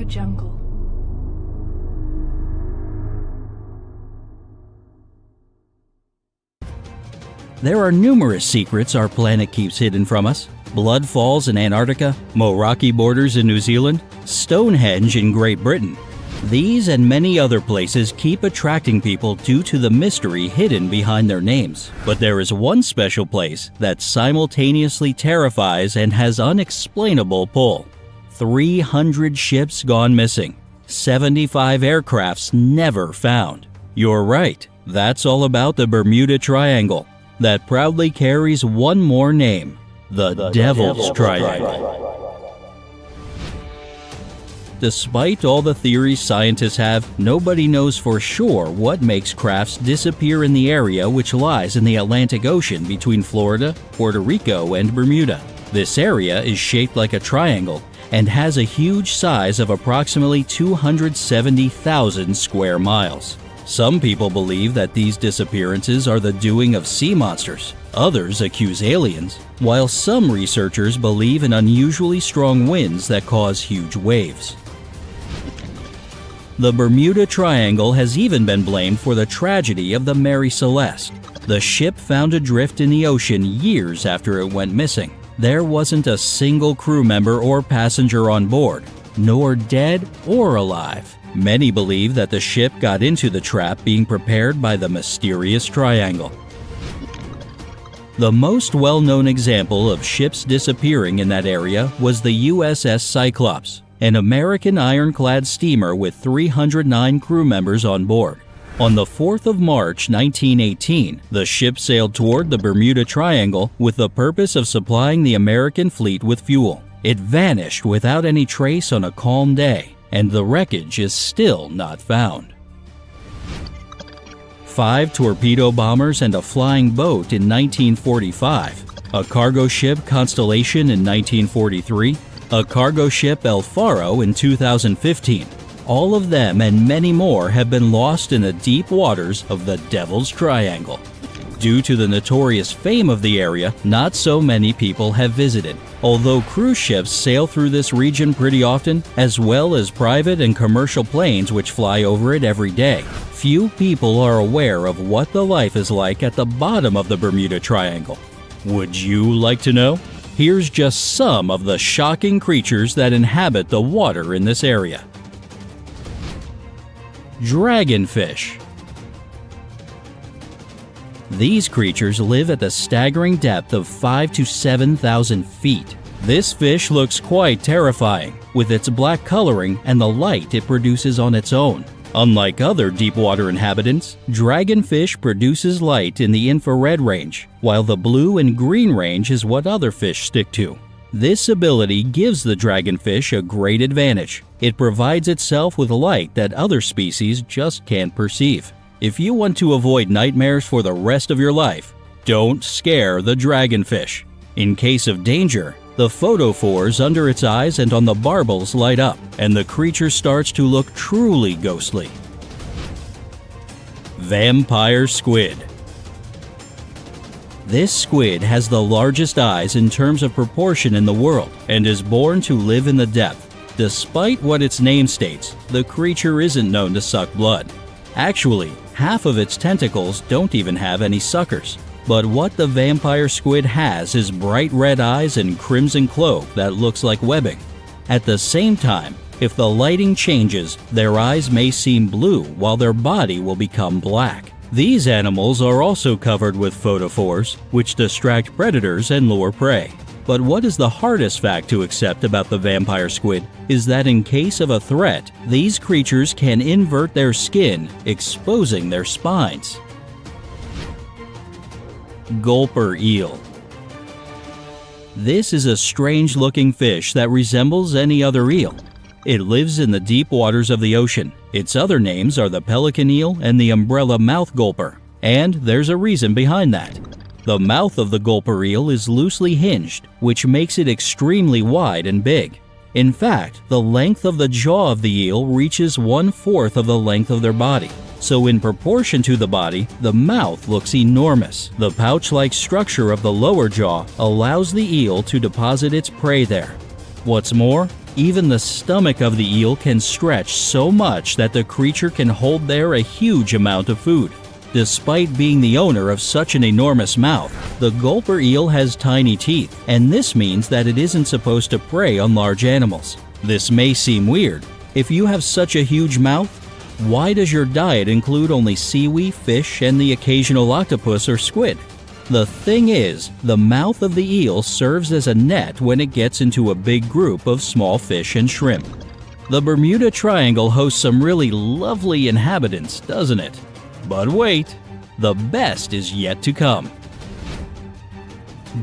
Jungle. There are numerous secrets our planet keeps hidden from us. Blood Falls in Antarctica, Moeraki borders in New Zealand, Stonehenge in Great Britain. These and many other places keep attracting people due to the mystery hidden behind their names. But there is one special place that simultaneously terrifies and has unexplainable pull. 300 ships gone missing. 75 aircrafts never found. You're right, that's all about the Bermuda Triangle, that proudly carries one more name, the Devil's Triangle. Despite all the theories scientists have, nobody knows for sure what makes crafts disappear in the area which lies in the Atlantic Ocean between Florida, Puerto Rico, and Bermuda. This area is shaped like a triangle and has a huge size of approximately 270,000 square miles. Some people believe that these disappearances are the doing of sea monsters. Others accuse aliens, while some researchers believe in unusually strong winds that cause huge waves. The Bermuda Triangle has even been blamed for the tragedy of the Mary Celeste. The ship found adrift in the ocean years after it went missing. There wasn't a single crew member or passenger on board, nor dead or alive. Many believe that the ship got into the trap being prepared by the mysterious triangle. The most well-known example of ships disappearing in that area was the USS Cyclops, an American ironclad steamer with 309 crew members on board. On the 4th of March 1918, the ship sailed toward the Bermuda Triangle with the purpose of supplying the American fleet with fuel. It vanished without any trace on a calm day, and the wreckage is still not found. 5 torpedo bombers and a flying boat in 1945, a cargo ship Constellation in 1943, a cargo ship El Faro in 2015. All of them and many more have been lost in the deep waters of the Devil's Triangle. Due to the notorious fame of the area, not so many people have visited. Although cruise ships sail through this region pretty often, as well as private and commercial planes which fly over it every day, few people are aware of what the life is like at the bottom of the Bermuda Triangle. Would you like to know? Here's just some of the shocking creatures that inhabit the water in this area. Dragonfish. These creatures live at the staggering depth of 5,000 to 7,000 feet. This fish looks quite terrifying, with its black coloring and the light it produces on its own. Unlike other deep-water inhabitants, dragonfish produces light in the infrared range, while the blue and green range is what other fish stick to. This ability gives the dragonfish a great advantage. It provides itself with light that other species just can't perceive. If you want to avoid nightmares for the rest of your life, don't scare the dragonfish. In case of danger, the photophores under its eyes and on the barbels light up, and the creature starts to look truly ghostly. Vampire squid. This squid has the largest eyes in terms of proportion in the world and is born to live in the depth. Despite what its name states, the creature isn't known to suck blood. Actually, half of its tentacles don't even have any suckers. But what the vampire squid has is bright red eyes and crimson cloak that looks like webbing. At the same time, if the lighting changes, their eyes may seem blue while their body will become black. These animals are also covered with photophores, which distract predators and lure prey. But what is the hardest fact to accept about the vampire squid is that in case of a threat, these creatures can invert their skin, exposing their spines. Gulper eel. This is a strange-looking fish that resembles any other eel. It lives in the deep waters of the ocean. Its other names are the pelican eel and the umbrella mouth gulper, and there's a reason behind that. The mouth of the gulper eel is loosely hinged, which makes it extremely wide and big. In fact, the length of the jaw of the eel reaches 1/4 of the length of their body. So in proportion to the body, the mouth looks enormous. The pouch-like structure of the lower jaw allows the eel to deposit its prey there. What's more, Even the stomach of the eel can stretch so much that the creature can hold there a huge amount of food. Despite being the owner of such an enormous mouth, the gulper eel has tiny teeth, and this means that it isn't supposed to prey on large animals. This may seem weird. If you have such a huge mouth, why does your diet include only seaweed, fish, and the occasional octopus or squid? The thing is, the mouth of the eel serves as a net when it gets into a big group of small fish and shrimp. The Bermuda Triangle hosts some really lovely inhabitants, doesn't it? But wait, the best is yet to come.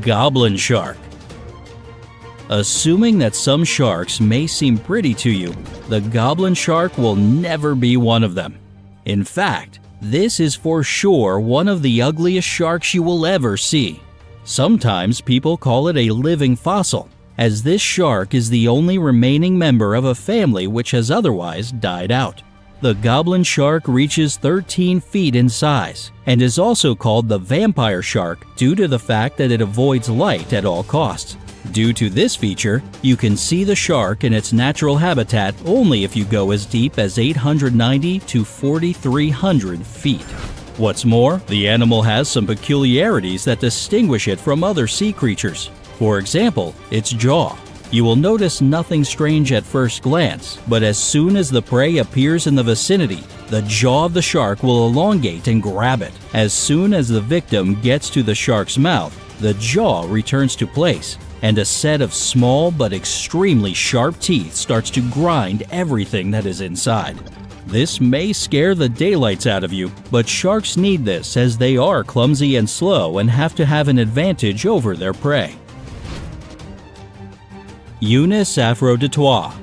Goblin shark. Assuming that some sharks may seem pretty to you, the goblin shark will never be one of them. In fact, this is for sure one of the ugliest sharks you will ever see. Sometimes people call it a living fossil, as this shark is the only remaining member of a family which has otherwise died out. The goblin shark reaches 13 feet in size and is also called the vampire shark due to the fact that it avoids light at all costs. Due to this feature, you can see the shark in its natural habitat only if you go as deep as 890 to 4,300 feet. What's more, the animal has some peculiarities that distinguish it from other sea creatures. For example, its jaw. You will notice nothing strange at first glance, but as soon as the prey appears in the vicinity, the jaw of the shark will elongate and grab it. As soon as the victim gets to the shark's mouth, the jaw returns to place, and a set of small but extremely sharp teeth starts to grind everything that is inside. This may scare the daylights out of you, but sharks need this as they are clumsy and slow and have to have an advantage over their prey. Eunice afroditois.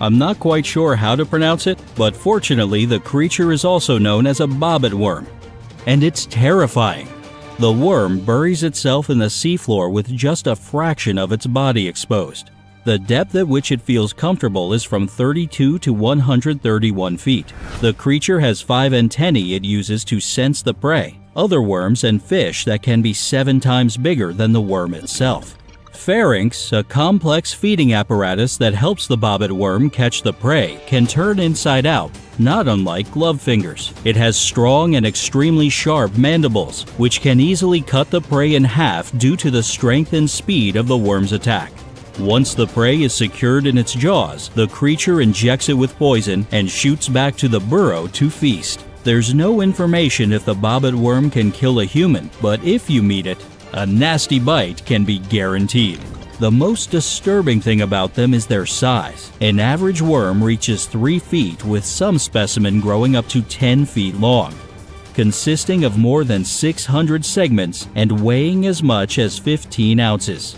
I'm not quite sure how to pronounce it, but fortunately the creature is also known as a bobbit worm. And it's terrifying. The worm buries itself in the seafloor with just a fraction of its body exposed. The depth at which it feels comfortable is from 32 to 131 feet. The creature has 5 antennae it uses to sense the prey, other worms, and fish that can be 7 times bigger than the worm itself. Pharynx, a complex feeding apparatus that helps the bobbit worm catch the prey, can turn inside out, not unlike glove fingers. It has strong and extremely sharp mandibles, which can easily cut the prey in half due to the strength and speed of the worm's attack. Once the prey is secured in its jaws, the creature injects it with poison and shoots back to the burrow to feast. There's no information if the bobbit worm can kill a human, but if you meet it, a nasty bite can be guaranteed. The most disturbing thing about them is their size. An average worm reaches 3 feet, with some specimen growing up to 10 feet long, consisting of more than 600 segments and weighing as much as 15 ounces.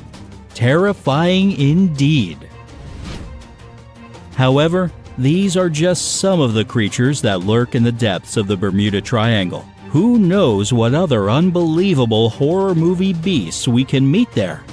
Terrifying indeed. However, these are just some of the creatures that lurk in the depths of the Bermuda Triangle. Who knows what other unbelievable horror movie beasts we can meet there?